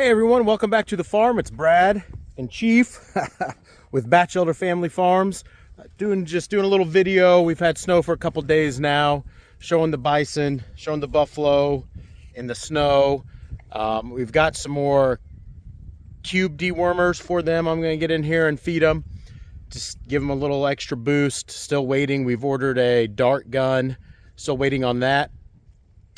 Hey everyone, welcome back to the farm. It's Brad and Chief with Batchelder Family Farms. Doing a little video. We've had snow for a couple days now, showing the bison, showing the buffalo in the snow. We've got some more cube dewormers for them. I'm going to get in here and feed them. Just give them a little extra boost. Still waiting. We've ordered a dart gun. Still waiting on that.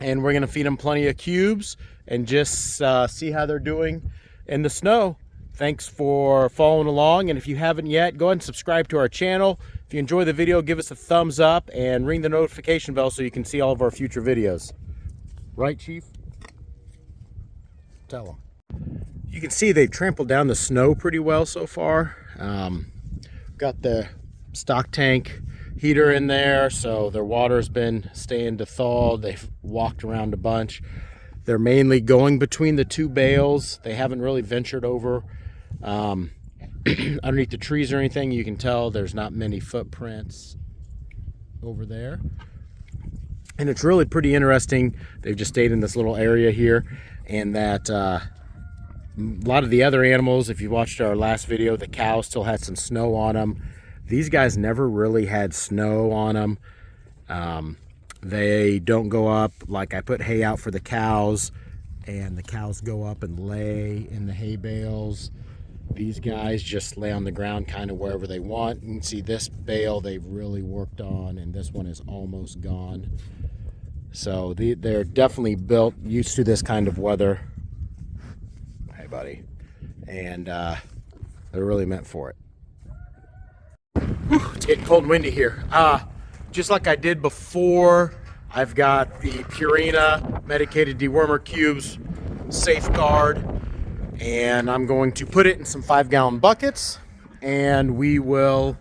And we're going to feed them plenty of cubes and just see how they're doing in the snow. Thanks for following along, and if you haven't yet, go ahead and subscribe to our channel. If you enjoy the video, give us a thumbs up and ring the notification bell so you can see all of our future videos. Right, Chief? Tell them. You can see they've trampled down the snow pretty well so far. Got the stock tank heater in there, so their water's been staying to thaw. They've walked around a bunch. They're mainly going between the two bales. They haven't really ventured over underneath the trees or anything. You can tell there's not many footprints over there. And it's really pretty interesting. They've just stayed in this little area here, and that a lot of the other animals, if you watched our last video, the cows still had some snow on them. These guys never really had snow on them. They don't go up, like I put hay out for the cows, and the cows go up and lay in the hay bales. These guys just lay on the ground kind of wherever they want. You can see this bale they've really worked on, and this one is almost gone. So they're definitely used to this kind of weather. Hey buddy. And they're really meant for it. Whew, it's getting cold and windy here. Just like I did before, I've got the Purina medicated dewormer cubes, Safeguard, and I'm going to put it in some 5-gallon buckets, and we will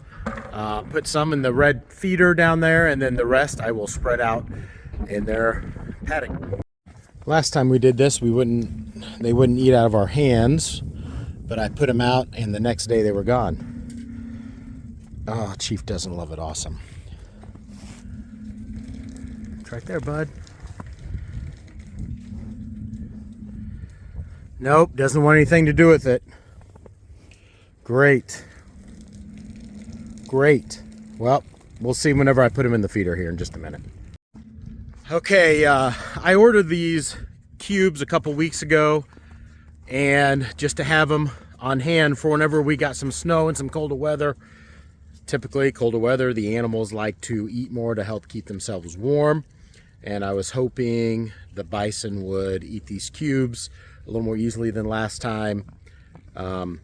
put some in the red feeder down there, and then the rest I will spread out in their paddock. Last time we did this, they wouldn't eat out of our hands, but I put them out, and the next day they were gone. Oh, Chief doesn't love it. Awesome. It's right there, bud. Nope, doesn't want anything to do with it. Great. Great. Well, we'll see whenever I put them in the feeder here in just a minute. Okay, I ordered these cubes a couple weeks ago, and just to have them on hand for whenever we got some snow and some colder weather. Typically, colder weather, the animals like to eat more to help keep themselves warm. And I was hoping the bison would eat these cubes a little more easily than last time. I'm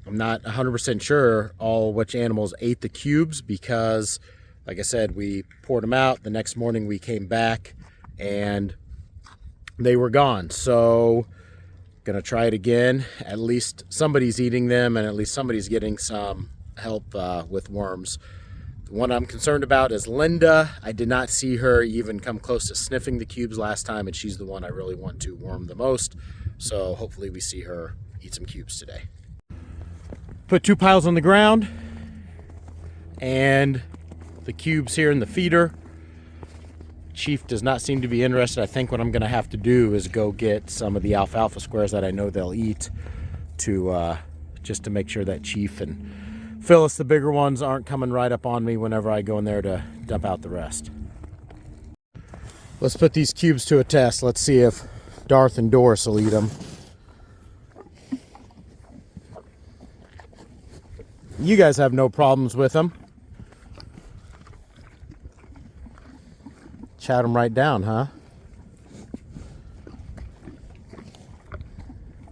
not 100% sure which animals ate the cubes because, like I said, we poured them out. The next morning we came back and they were gone. So, gonna try it again. At least somebody's eating them, and at least somebody's getting some help with worms. The one I'm concerned about is Linda. I did not see her even come close to sniffing the cubes last time, and she's the one I really want to worm the most. So hopefully we see her eat some cubes today. Put 2 piles on the ground and the cubes here in the feeder. Chief does not seem to be interested. I think what I'm going to have to do is go get some of the alfalfa squares that I know they'll eat to just to make sure that Chief and Phyllis, the bigger ones, aren't coming right up on me whenever I go in there to dump out the rest. Let's put these cubes to a test. Let's see if Darth and Doris will eat them. You guys have no problems with them. Chat them right down, huh?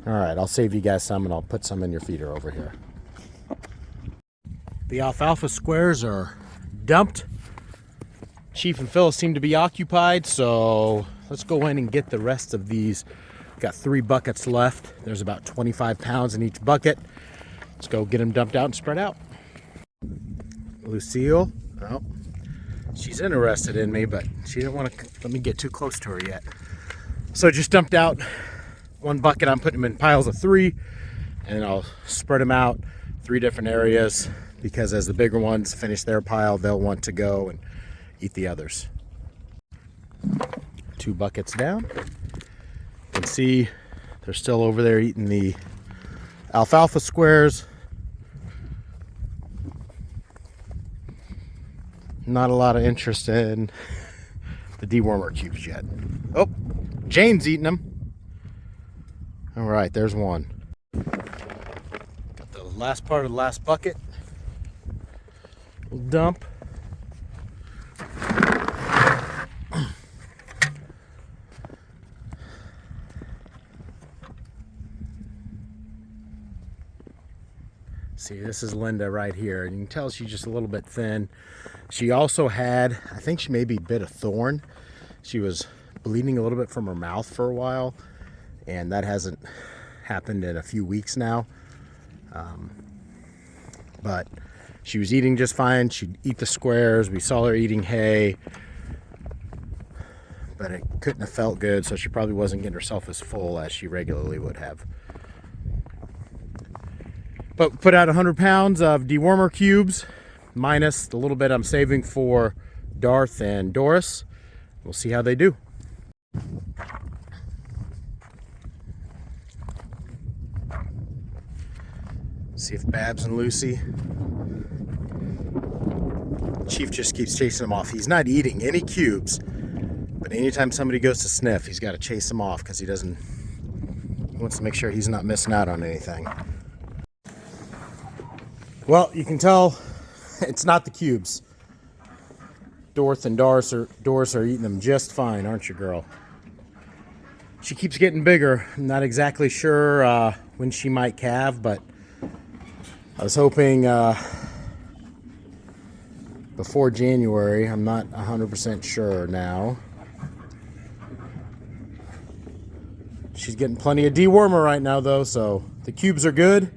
All right, I'll save you guys some, and I'll put some in your feeder over here. The alfalfa squares are dumped. Chief and Phyllis seem to be occupied, so let's go in and get the rest of these. Got 3 buckets left. There's about 25 pounds in each bucket. Let's go get them dumped out and spread out. Lucille, oh, she's interested in me, but she didn't want to let me get too close to her yet. So just dumped out 1 bucket. I'm putting them in piles of 3, and I'll spread them out 3 different areas, because as the bigger ones finish their pile, they'll want to go and eat the others. 2 buckets down. You can see They're still over there eating the alfalfa squares. Not a lot of interest in the dewormer cubes yet. Oh, Jane's eating them. All right, there's one. Got the last part of the last bucket. We'll dump. See, this is Linda right here, and you can tell she's just a little bit thin. She also had, I think she maybe bit a thorn. She was bleeding a little bit from her mouth for a while, and that hasn't happened in a few weeks now. But she was eating just fine. She'd eat the squares. We saw her eating hay, but it couldn't have felt good, so she probably wasn't getting herself as full as she regularly would have. But put out 100 pounds of dewormer cubes, minus the little bit I'm saving for Darth and Doris. We'll see how they do. See if Babs and Lucy. Chief just keeps chasing them off. He's not eating any cubes, but anytime somebody goes to sniff, he's got to chase them off because he wants to make sure he's not missing out on anything. Well, you can tell it's not the cubes. Dorth and Doris are eating them just fine, aren't you, girl? She keeps getting bigger. I'm not exactly sure when she might calve, but I was hoping before January. I'm not 100% sure now. She's getting plenty of dewormer right now, though, so the cubes are good.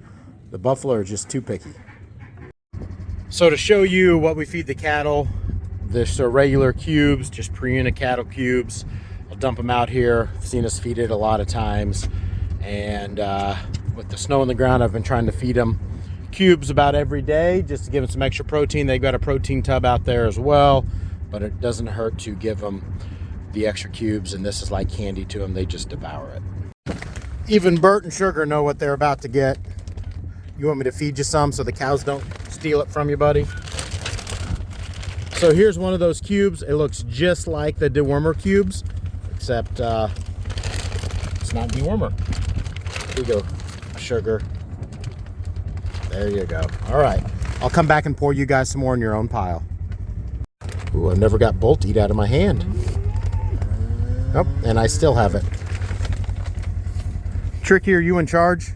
The buffalo are just too picky. So to show you what we feed the cattle, this are regular cubes, just pre-unit cattle cubes. I'll dump them out here. I've seen us feed it a lot of times. And with the snow on the ground, I've been trying to feed them cubes about every day just to give them some extra protein. They've got a protein tub out there as well, but it doesn't hurt to give them the extra cubes, and this is like candy to them. They just devour it. Even Bert and Sugar know what they're about to get. You want me to feed you some so the cows don't steal it from you, buddy? So here's one of those cubes. It looks just like the dewormer cubes, except it's not dewormer. Here you go, Sugar. There you go. All right, I'll come back and pour you guys some more in your own pile. Ooh, I never got bolt eat out of my hand. Oh, and I still have it. Tricky, are you in charge?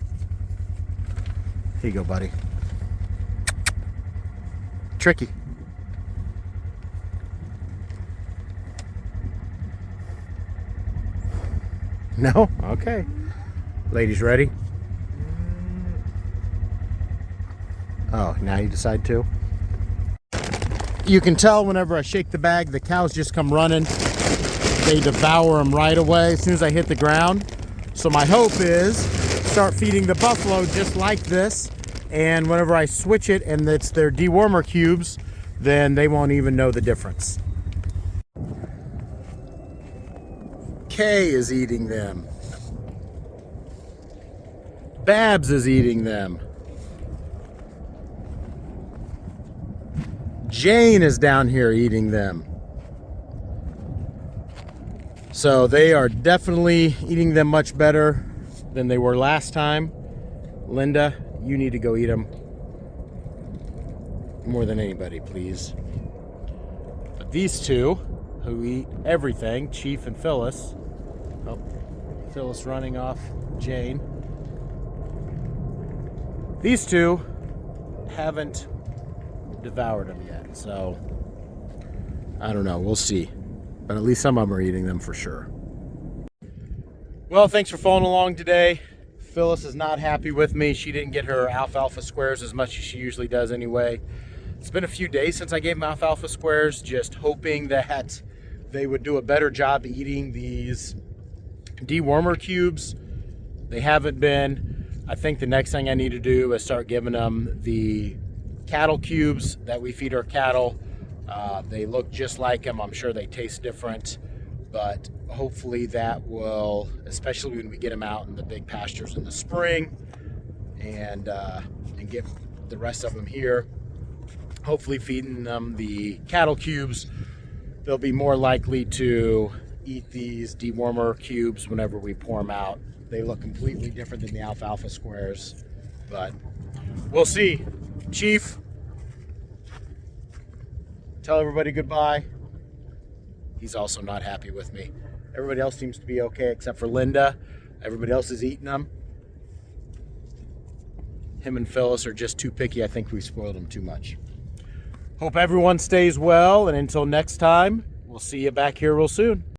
Here you go, buddy. Tricky. No? Okay. Ladies ready? Oh, now you decide to? You can tell whenever I shake the bag, the cows just come running. They devour them right away as soon as I hit the ground. So my hope is start feeding the buffalo just like this, and whenever I switch it and it's their dewormer cubes, then they won't even know the difference. Kay is eating them. Babs is eating them. Jane is down here eating them. So they are definitely eating them much better than they were last time. Linda, you need to go eat them more than anybody, please. But these two, who eat everything, Chief and Phyllis. Oh, Phyllis running off Jane. These two haven't devoured them yet, so I don't know, we'll see. But at least some of them are eating them for sure. Well, thanks for following along today. Phyllis is not happy with me. She didn't get her alfalfa squares as much as she usually does anyway. It's been a few days since I gave them alfalfa squares, just hoping that they would do a better job eating these dewormer cubes. They haven't been. I think the next thing I need to do is start giving them the cattle cubes that we feed our cattle. They look just like them. I'm sure they taste different, but hopefully that will, especially when we get them out in the big pastures in the spring, and get the rest of them here, hopefully feeding them the cattle cubes, they'll be more likely to eat these dewormer cubes whenever we pour them out. They look completely different than the alfalfa squares, but we'll see. Chief, tell everybody goodbye. He's also not happy with me. Everybody else seems to be okay except for Linda. Everybody else is eating them. Him and Phyllis are just too picky. I think we spoiled them too much. Hope everyone stays well, and until next time, we'll see you back here real soon.